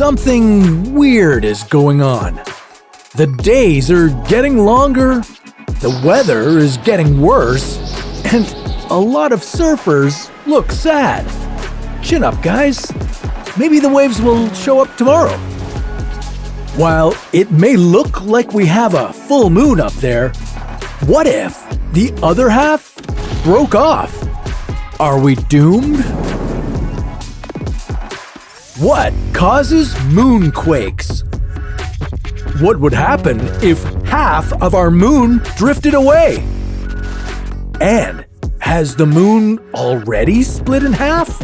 Something weird is going on. The days are getting longer, the weather is getting worse, and a lot of surfers look sad. Chin up, guys. Maybe the waves will show up tomorrow. While it may look like we have a full moon up there, what if the other half broke off? Are we doomed? What causes moonquakes? What would happen if half of our moon drifted away? And has the moon already split in half?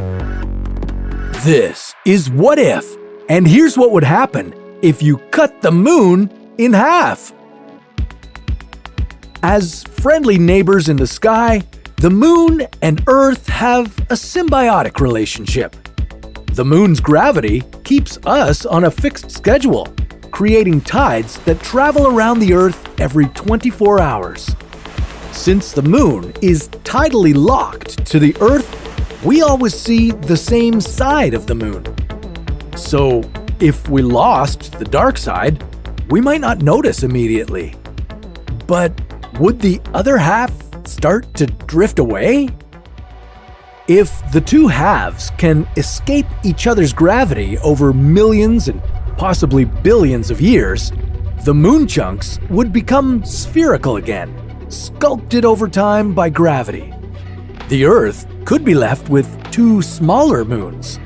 This is What If, and here's what would happen if you cut the moon in half. As friendly neighbors in the sky, the moon and Earth have a symbiotic relationship. The moon's gravity keeps us on a fixed schedule, creating tides that travel around the Earth every 24 hours. Since the moon is tidally locked to the Earth, we always see the same side of the moon. So, if we lost the dark side, we might not notice immediately. But would the other half start to drift away? If the two halves can escape each other's gravity over millions and possibly billions of years, the moon chunks would become spherical again, sculpted over time by gravity. The Earth could be left with two smaller moons,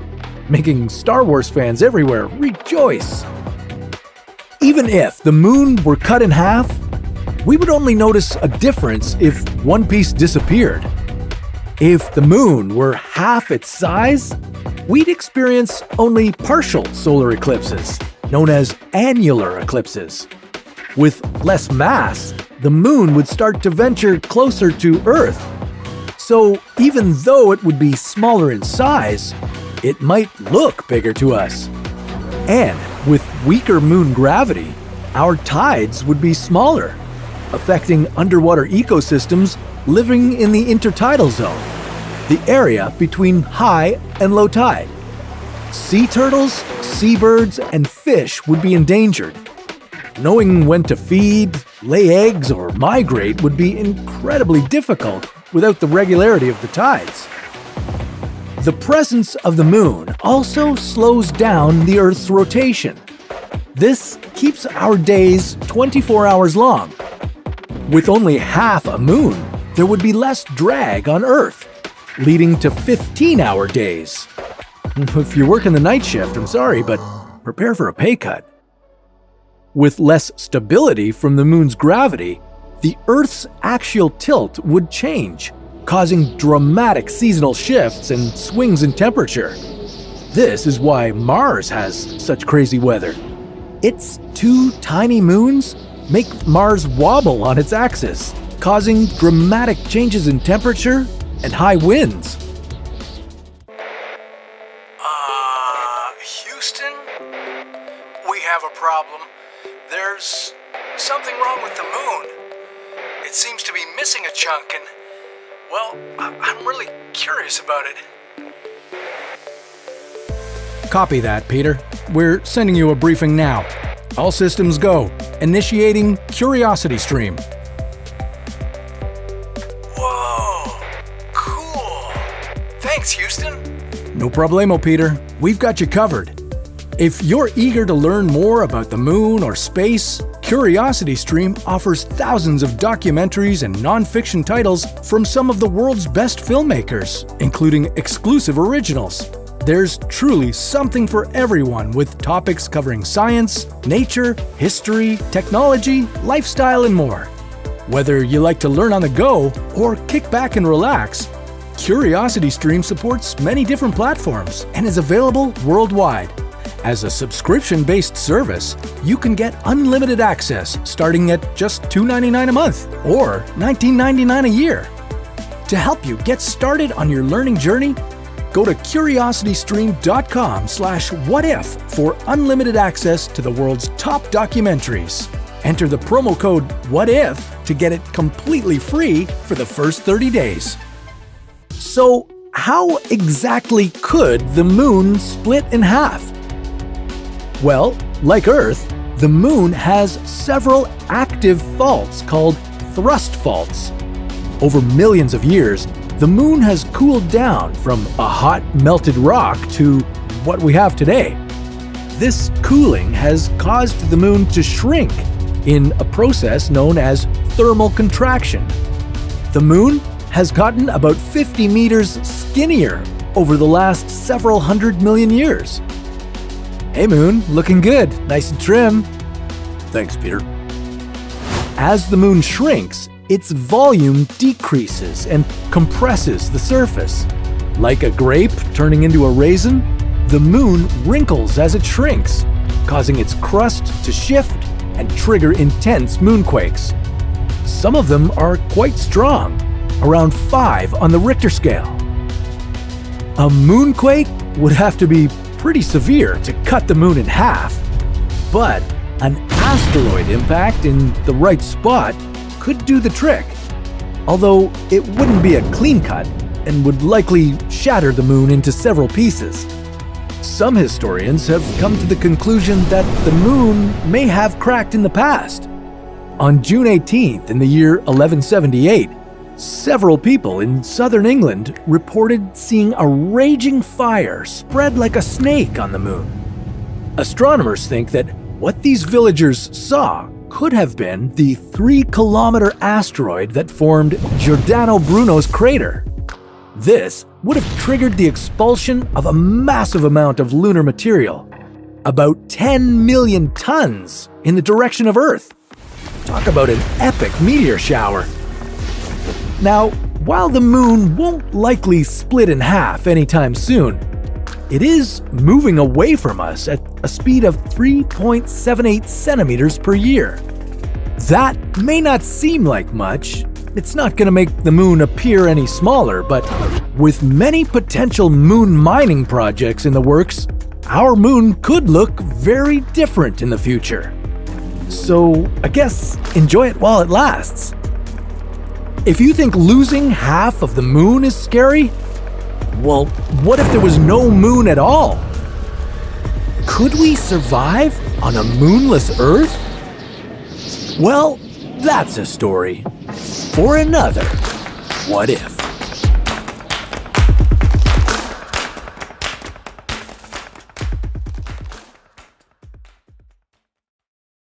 making Star Wars fans everywhere rejoice. Even if the moon were cut in half, we would only notice a difference if one piece disappeared. If the moon were half its size, we'd experience only partial solar eclipses, known as annular eclipses. With less mass, the moon would start to venture closer to Earth. So even though it would be smaller in size, it might look bigger to us. And with weaker moon gravity, our tides would be smaller, affecting underwater ecosystems living in the intertidal zone, the area between high and low tide. Sea turtles, seabirds, and fish would be endangered. Knowing when to feed, lay eggs, or migrate would be incredibly difficult without the regularity of the tides. The presence of the moon also slows down the Earth's rotation. This keeps our days 24 hours long. With only half a moon, there would be less drag on Earth, leading to 15-hour days. If you're working the night shift, I'm sorry, but prepare for a pay cut. With less stability from the moon's gravity, the Earth's axial tilt would change, causing dramatic seasonal shifts and swings in temperature. This is why Mars has such crazy weather. Its two tiny moons make Mars wobble on its axis, causing dramatic changes in temperature and high winds. Houston? We have a problem. There's something wrong with the moon. It seems to be missing a chunk and, well, I'm really curious about it. Copy that, Peter. We're sending you a briefing now. All systems go. Initiating Curiosity Stream. Whoa, cool. Thanks, Houston. No problemo, Peter. We've got you covered. If you're eager to learn more about the moon or space, Curiosity Stream offers thousands of documentaries and non-fiction titles from some of the world's best filmmakers, including exclusive originals. There's truly something for everyone with topics covering science, nature, history, technology, lifestyle, and more. Whether you like to learn on the go or kick back and relax, Curiosity Stream supports many different platforms and is available worldwide. As a subscription-based service, you can get unlimited access starting at just $2.99 a month or $19.99 a year. To help you get started on your learning journey, go to curiositystream.com/whatif for unlimited access to the world's top documentaries. Enter the promo code WHATIF to get it completely free for the first 30 days. So, how exactly could the moon split in half? Well, like Earth, the Moon has several active faults called thrust faults. Over millions of years, the Moon has cooled down from a hot, melted rock to what we have today. This cooling has caused the Moon to shrink in a process known as thermal contraction. The Moon has gotten about 50 meters skinnier over the last several 100 million years. Hey Moon, looking good, nice and trim. Thanks, Peter. As the Moon shrinks, its volume decreases and compresses the surface. Like a grape turning into a raisin, the Moon wrinkles as it shrinks, causing its crust to shift and trigger intense moonquakes. Some of them are quite strong, around 5 on the Richter scale. A moonquake would have to be pretty severe to cut the Moon in half, but an asteroid impact in the right spot could do the trick, although it wouldn't be a clean cut and would likely shatter the Moon into several pieces. Some historians have come to the conclusion that the Moon may have cracked in the past. On June 18th in the year 1178, several people in southern England reported seeing a raging fire spread like a snake on the Moon. Astronomers think that what these villagers saw could have been the 3-kilometer asteroid that formed Giordano Bruno's crater. This would have triggered the expulsion of a massive amount of lunar material, about 10 million tons in the direction of Earth. Talk about an epic meteor shower. Now, while the Moon won't likely split in half anytime soon, it is moving away from us at a speed of 3.78 centimeters per year. That may not seem like much. It's not going to make the Moon appear any smaller, but with many potential Moon mining projects in the works, our Moon could look very different in the future. So I guess enjoy it while it lasts. If you think losing half of the Moon is scary, well, what if there was no Moon at all? Could we survive on a moonless Earth? Well, that's a story for another What If.